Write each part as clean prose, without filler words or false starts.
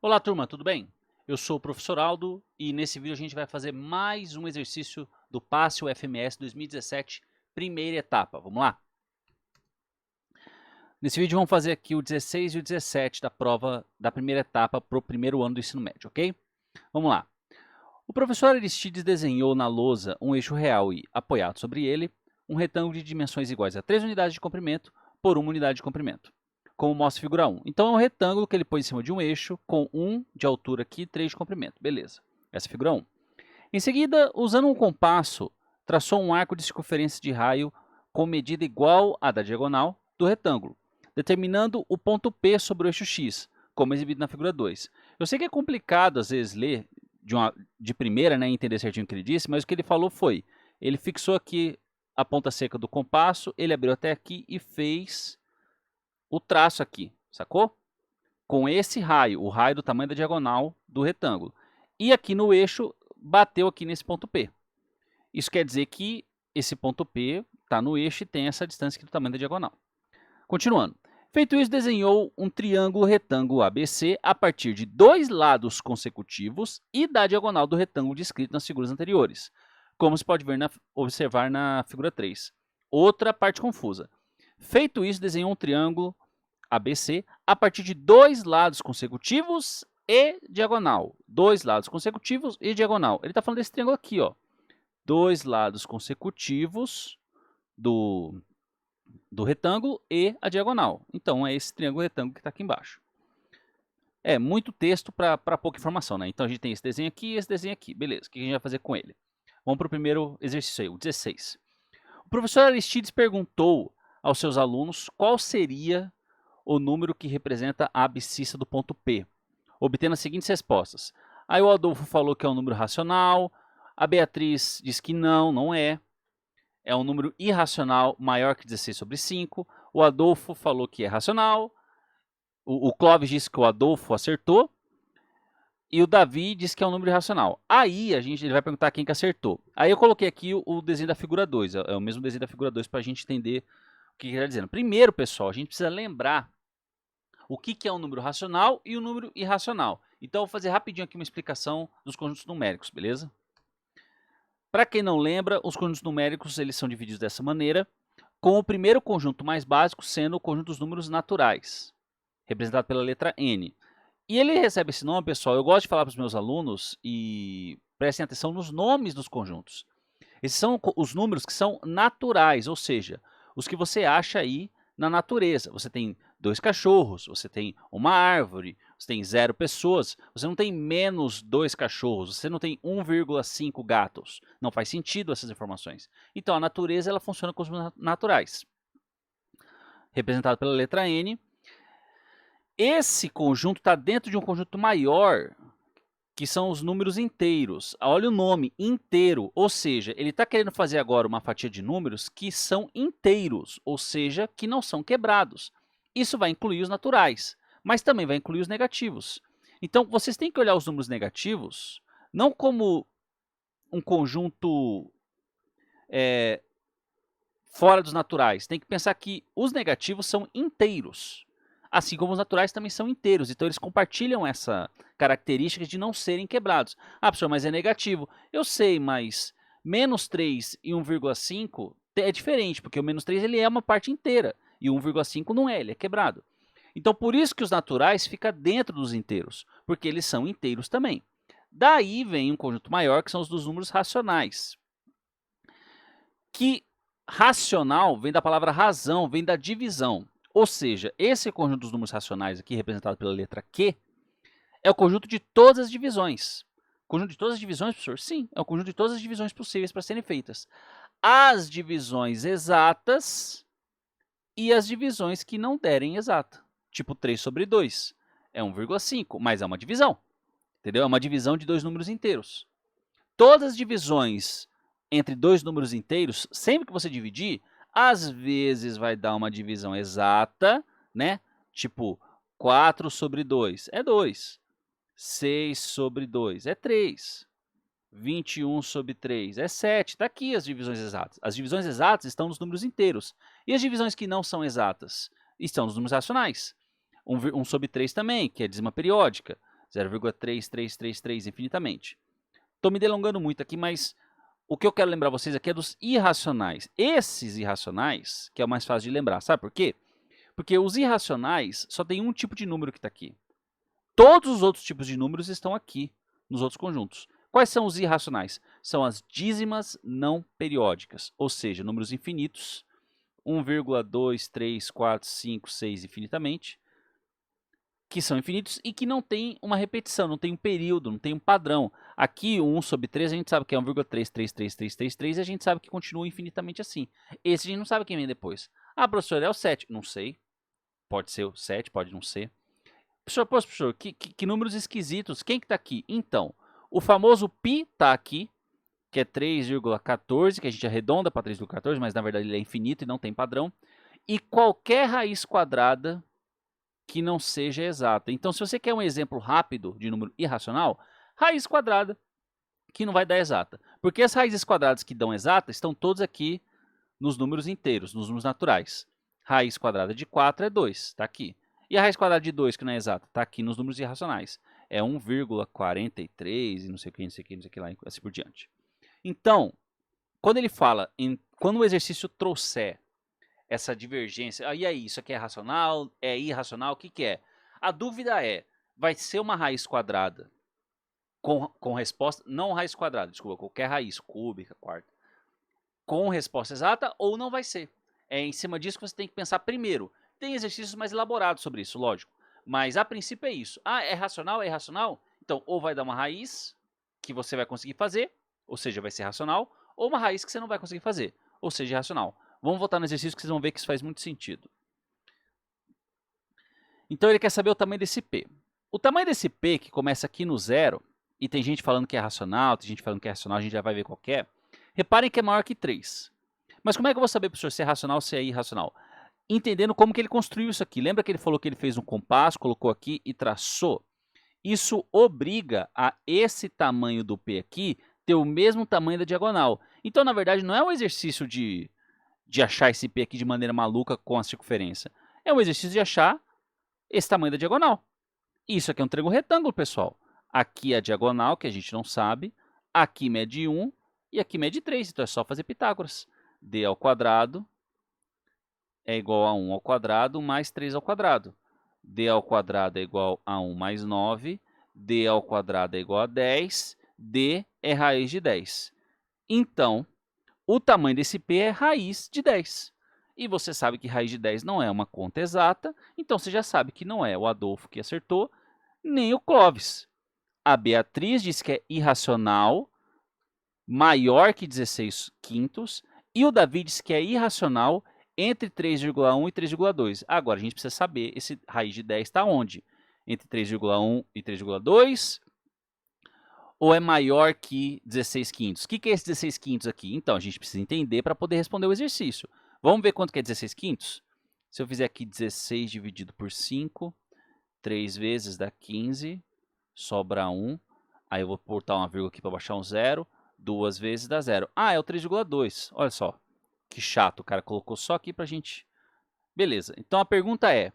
Olá, turma, tudo bem? Eu sou o professor Aldo e nesse vídeo a gente vai fazer mais um exercício do Passe UFMS 2017, primeira etapa. Vamos lá? Nesse vídeo vamos fazer aqui o 16 e o 17 da prova da primeira etapa para o primeiro ano do ensino médio, ok? Vamos lá. O professor Aristides desenhou na lousa um eixo real e, apoiado sobre ele, um retângulo de dimensões iguais a 3 unidades de comprimento por 1 unidade de comprimento, como mostra a figura 1. Então é um retângulo que ele pôs em cima de um eixo com 1 de altura aqui e 3 de comprimento. Beleza, essa é a figura 1. Em seguida, usando um compasso, traçou um arco de circunferência de raio com medida igual à da diagonal do retângulo, determinando o ponto P sobre o eixo X, como exibido na figura 2. Eu sei que é complicado às vezes ler de primeira, né, entender certinho o que ele disse, mas o que ele falou foi, ele fixou aqui a ponta seca do compasso, ele abriu até aqui e fez o traço aqui, sacou? Com esse raio, o raio do tamanho da diagonal do retângulo. E aqui no eixo, bateu aqui nesse ponto P. Isso quer dizer que esse ponto P está no eixo e tem essa distância aqui do tamanho da diagonal. Continuando. Feito isso, desenhou um triângulo retângulo ABC a partir de dois lados consecutivos e da diagonal do retângulo descrito nas figuras anteriores, como se pode observar na figura 3. Outra parte confusa. Feito isso, desenhou um triângulo ABC a partir de dois lados consecutivos e diagonal. Dois lados consecutivos e diagonal. Ele está falando desse triângulo aqui, ó. Dois lados consecutivos do retângulo e a diagonal. Então, é esse triângulo retângulo que está aqui embaixo. É muito texto para pouca informação, né? Então, a gente tem esse desenho aqui e esse desenho aqui. Beleza, o que a gente vai fazer com ele? Vamos para o primeiro exercício aí, o 16. O professor Aristides perguntou aos seus alunos qual seria o número que representa a abscissa do ponto P, obtendo as seguintes respostas. Aí o Adolfo falou que é um número racional, a Beatriz diz que não é. É um número irracional maior que 16 sobre 5. O Adolfo falou que é racional. O Clóvis disse que o Adolfo acertou. E o Davi disse que é um número irracional. Aí ele vai perguntar quem que acertou. Aí eu coloquei aqui o desenho da figura 2. É o mesmo desenho da figura 2 para a gente entender o que ele está dizendo. Primeiro, pessoal, a gente precisa lembrar o que é um número racional e o número irracional. Então, eu vou fazer rapidinho aqui uma explicação dos conjuntos numéricos, beleza? Para quem não lembra, os conjuntos numéricos eles são divididos dessa maneira, com o primeiro conjunto mais básico sendo o conjunto dos números naturais, representado pela letra N. E ele recebe esse nome, pessoal, eu gosto de falar para os meus alunos e prestem atenção nos nomes dos conjuntos. Esses são os números que são naturais, ou seja, os que você acha aí na natureza. Você tem 2 cachorros, você tem uma árvore, você tem 0 pessoas, você não tem menos 2 cachorros, você não tem 1,5 gatos. Não faz sentido essas informações. Então, a natureza ela funciona com os números naturais, representado pela letra N. Esse conjunto está dentro de um conjunto maior, que são os números inteiros. Olha o nome, inteiro, ou seja, ele está querendo fazer agora uma fatia de números que são inteiros, ou seja, que não são quebrados. Isso vai incluir os naturais, mas também vai incluir os negativos. Então, vocês têm que olhar os números negativos não como um conjunto fora dos naturais. Tem que pensar que os negativos são inteiros, assim como os naturais também são inteiros. Então, eles compartilham essa característica de não serem quebrados. Ah, professor, mas é negativo. Eu sei, mas menos 3 e 1,5 é diferente, porque o menos 3 ele é uma parte inteira e o 1,5 não é, ele é quebrado. Então, por isso que os naturais ficam dentro dos inteiros, porque eles são inteiros também. Daí vem um conjunto maior, que são os dos números racionais. Que racional vem da palavra razão, vem da divisão. Ou seja, esse conjunto dos números racionais aqui, representado pela letra Q, é o conjunto de todas as divisões. Conjunto de todas as divisões, professor? Sim, é o conjunto de todas as divisões possíveis para serem feitas. As divisões exatas e as divisões que não derem exata. Tipo 3 sobre 2 é 1,5, mas é uma divisão. Entendeu? É uma divisão de dois números inteiros. Todas as divisões entre dois números inteiros, sempre que você dividir, às vezes vai dar uma divisão exata, né? Tipo, 4 sobre 2 é 2. 6 sobre 2 é 3. 21 sobre 3 é 7. Está aqui as divisões exatas. As divisões exatas estão nos números inteiros. E as divisões que não são exatas estão nos números racionais. 1 sobre 3 também, que é dízima periódica. 0,3333 infinitamente. Estou me delongando muito aqui, mas o que eu quero lembrar vocês aqui é dos irracionais. Esses irracionais, que é o mais fácil de lembrar, sabe por quê? Porque os irracionais só tem um tipo de número que está aqui. Todos os outros tipos de números estão aqui, nos outros conjuntos. Quais são os irracionais? São as dízimas não periódicas, ou seja, números infinitos, 1, 2, 3, 4, 5, 6 infinitamente, que são infinitos e que não tem uma repetição, não tem um período, não tem um padrão. Aqui, o 1 sobre 3, a gente sabe que é 1,333333 e a gente sabe que continua infinitamente assim. Esse a gente não sabe quem vem depois. Ah, professor, é o 7. Não sei. Pode ser o 7, pode não ser. Professor, que números esquisitos. Quem que está aqui? Então, o famoso π está aqui, que é 3,14, que a gente arredonda para 3,14, mas na verdade ele é infinito e não tem padrão. E qualquer raiz quadrada que não seja exata. Então, se você quer um exemplo rápido de número irracional, raiz quadrada que não vai dar exata. Porque as raízes quadradas que dão exata estão todas aqui nos números inteiros, nos números naturais. Raiz quadrada de 4 é 2, está aqui. E a raiz quadrada de 2, que não é exata, está aqui nos números irracionais. É 1,43 e não sei o que, não sei o que, não sei o que lá, assim por diante. Então, quando ele fala, quando o exercício trouxer essa divergência, e aí, isso aqui é racional, é irracional, o que que é? A dúvida é, vai ser uma raiz quadrada com resposta, não raiz quadrada, desculpa, qualquer raiz, cúbica, quarta, com resposta exata ou não vai ser? É em cima disso que você tem que pensar primeiro. Tem exercícios mais elaborados sobre isso, lógico, mas a princípio é isso. Ah, é racional, é irracional? Então, ou vai dar uma raiz que você vai conseguir fazer, ou seja, vai ser racional, ou uma raiz que você não vai conseguir fazer, ou seja, irracional. Vamos voltar no exercício que vocês vão ver que isso faz muito sentido. Então ele quer saber o tamanho desse P. O tamanho desse P, que começa aqui no zero, e tem gente falando que é racional, tem gente falando que é racional, a gente já vai ver qual que é. Reparem que é maior que 3. Mas como é que eu vou saber, professor, se é racional ou se é irracional? Entendendo como que ele construiu isso aqui. Lembra que ele falou que ele fez um compasso, colocou aqui e traçou? Isso obriga a esse tamanho do P aqui ter o mesmo tamanho da diagonal. Então, na verdade, não é um exercício de achar esse P aqui de maneira maluca com a circunferência. É um exercício de achar esse tamanho da diagonal. Isso aqui é um triângulo retângulo, pessoal. Aqui é a diagonal, que a gente não sabe. Aqui mede 1 e aqui mede 3. Então, é só fazer Pitágoras. D ao quadrado é igual a 1 ao quadrado mais 3 ao quadrado. D ao quadrado é igual a 1 mais 9. D ao quadrado é igual a 10. D é raiz de 10. Então, o tamanho desse P é raiz de 10. E você sabe que raiz de 10 não é uma conta exata, então você já sabe que não é o Adolfo que acertou, nem o Clóvis. A Beatriz disse que é irracional, maior que 16 quintos, e o Davi disse que é irracional entre 3,1 e 3,2. Agora, a gente precisa saber esse raiz de 10 está onde? Entre 3,1 e 3,2? Ou é maior que 16 quintos? O que é esse 16 quintos aqui? Então, a gente precisa entender para poder responder o exercício. Vamos ver quanto que é 16 quintos? Se eu fizer aqui 16 dividido por 5, 3 vezes dá 15, sobra 1. Aí eu vou botar uma vírgula aqui para baixar um zero. 2 vezes dá 0. Ah, é o 3,2. Olha só, que chato, o cara colocou só aqui para a gente. Beleza, então a pergunta é,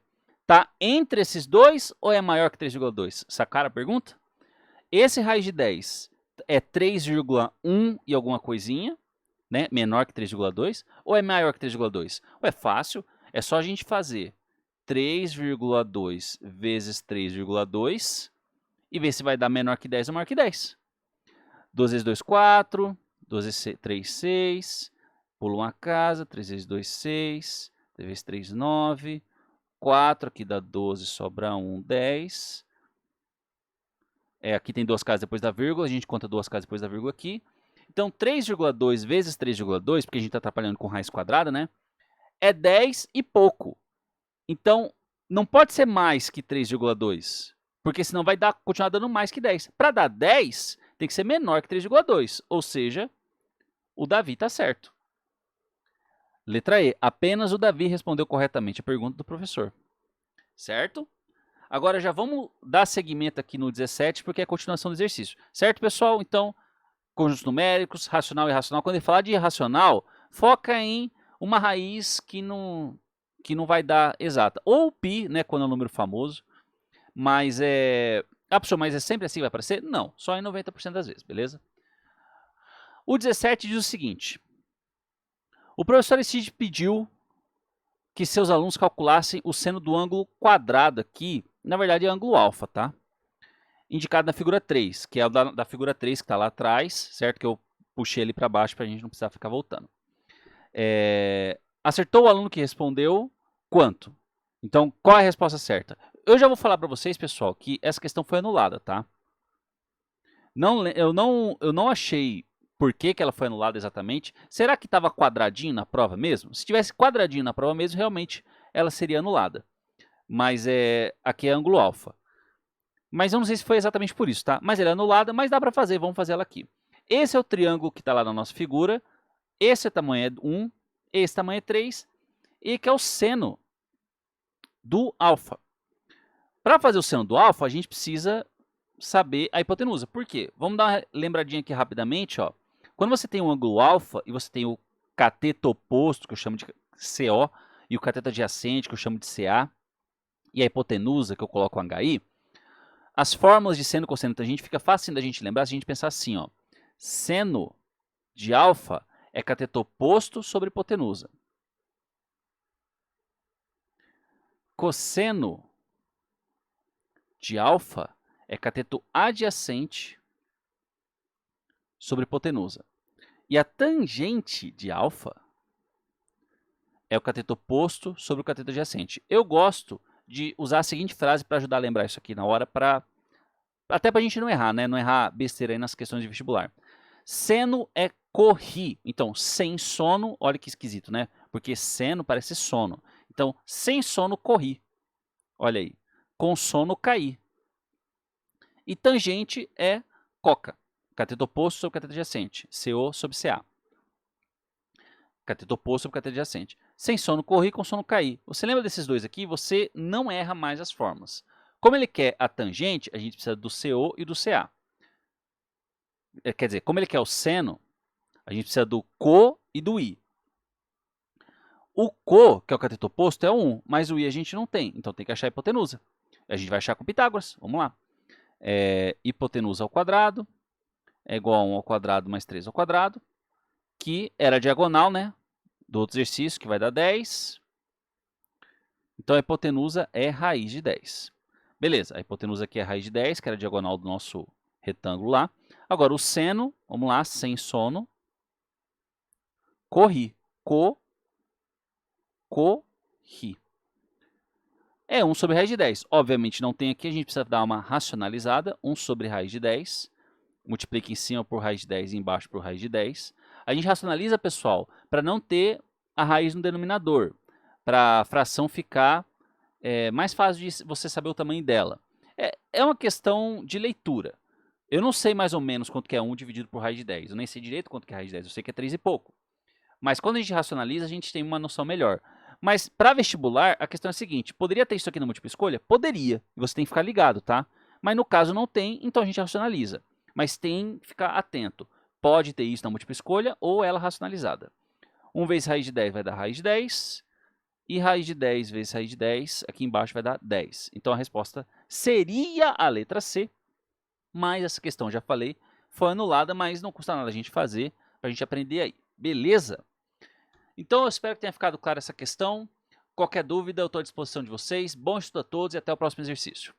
tá entre esses dois ou é maior que 3,2? Sacaram a pergunta? Esse raiz de 10 é 3,1 e alguma coisinha, né? Menor que 3,2, ou é maior que 3,2? É fácil, é só a gente fazer 3,2 vezes 3,2 e ver se vai dar menor que 10 ou maior que 10. 2 vezes 2, 4, 2 vezes 3, 6, pula uma casa, 3 vezes 2, 6, 3 vezes 3, 9, 4, aqui dá 12, sobra 1, 10. Aqui tem 2 casas depois da vírgula, a gente conta 2 casas depois da vírgula aqui. Então, 3,2 vezes 3,2, porque a gente está trabalhando com raiz quadrada, né? É 10 e pouco. Então, não pode ser mais que 3,2, porque senão vai continuar dando mais que 10. Para dar 10, tem que ser menor que 3,2, ou seja, o Davi está certo. Letra E, apenas o Davi respondeu corretamente a pergunta do professor. Certo? Agora já vamos dar seguimento aqui no 17, porque é a continuação do exercício. Certo, pessoal? Então, conjuntos numéricos, racional e irracional. Quando ele falar de irracional, foca em uma raiz que não vai dar exata. Ou π, né, quando é um número famoso. Mas professor, mas é sempre assim que vai aparecer? Não, só em 90% das vezes, beleza? O 17 diz o seguinte: o professor Aristide pediu que seus alunos calculassem o seno do ângulo quadrado aqui, na verdade é ângulo alfa, tá? Indicado na figura 3, que é o da figura 3 que está lá atrás, certo? Que eu puxei ele para baixo para a gente não precisar ficar voltando. Acertou o aluno que respondeu quanto? Então, qual é a resposta certa? Eu já vou falar para vocês, pessoal, que essa questão foi anulada, tá? Eu não achei por que ela foi anulada exatamente. Será que estava quadradinho na prova mesmo? Se tivesse quadradinho na prova mesmo, realmente ela seria anulada. Mas aqui é ângulo alfa. Mas eu não sei se foi exatamente por isso, tá? Mas ela é anulada, mas dá para fazer, vamos fazer ela aqui. Esse é o triângulo que está lá na nossa figura. Esse tamanho é 1, esse tamanho é 3, e que é o seno do alfa. Para fazer o seno do alfa, a gente precisa saber a hipotenusa. Por quê? Vamos dar uma lembradinha aqui rapidamente. Ó. Quando você tem um ângulo alfa e você tem o cateto oposto, que eu chamo de CO, e o cateto adjacente, que eu chamo de CA, e a hipotenusa, que eu coloco HI, as fórmulas de seno, cosseno e tangente fica fácil da gente lembrar se a gente pensar assim. Ó. Seno de alfa é cateto oposto sobre hipotenusa. Cosseno de alfa é cateto adjacente sobre hipotenusa. E a tangente de alfa é o cateto oposto sobre o cateto adjacente. Eu gosto de usar a seguinte frase para ajudar a lembrar isso aqui na hora, até para a gente não errar, né? Não errar besteira aí nas questões de vestibular. Seno é corri. Então, sem sono, olha que esquisito, né? Porque seno parece sono. Então, sem sono, corri. Olha aí. Com sono, caí. E tangente é coca. Cateto oposto sobre cateto adjacente. CO sobre CA. Cateto oposto sobre cateto adjacente. Sem sono, corri, com sono, caí. Você lembra desses dois aqui? Você não erra mais as fórmulas. Como ele quer a tangente, a gente precisa do CO e do CA. Quer dizer, como ele quer o seno, a gente precisa do co e do i. O co, que é o cateto oposto, é 1, mas o i a gente não tem, então tem que achar a hipotenusa. A gente vai achar com Pitágoras, vamos lá. Hipotenusa ao quadrado é igual a 1 ao quadrado mais 3 ao quadrado, que era a diagonal, né, do outro exercício, que vai dar 10. Então, a hipotenusa é raiz de 10. Beleza, a hipotenusa aqui é raiz de 10, que era a diagonal do nosso retângulo lá. Agora, o seno, vamos lá, sem sono, corri, corri. É 1 sobre raiz de 10. Obviamente não tem aqui, a gente precisa dar uma racionalizada. 1 sobre raiz de 10. Multiplica em cima por raiz de 10 e embaixo por raiz de 10. A gente racionaliza, pessoal, para não ter a raiz no denominador. Para a fração ficar mais fácil de você saber o tamanho dela. É uma questão de leitura. Eu não sei mais ou menos quanto que é 1 dividido por raiz de 10. Eu nem sei direito quanto que é raiz de 10. Eu sei que é 3 e pouco. Mas quando a gente racionaliza, a gente tem uma noção melhor. Mas para vestibular, a questão é a seguinte: poderia ter isso aqui na múltipla escolha? Poderia. Você tem que ficar ligado, tá? Mas no caso não tem, então a gente racionaliza. Mas tem que ficar atento. Pode ter isso na múltipla escolha ou ela racionalizada. 1 vezes raiz de 10 vai dar raiz de 10. E raiz de 10 vezes raiz de 10, aqui embaixo vai dar 10. Então a resposta seria a letra C. Mas essa questão, já falei, foi anulada, mas não custa nada a gente fazer, para a gente aprender aí. Beleza? Então eu espero que tenha ficado clara essa questão. Qualquer dúvida, eu estou à disposição de vocês. Bom estudo a todos e até o próximo exercício.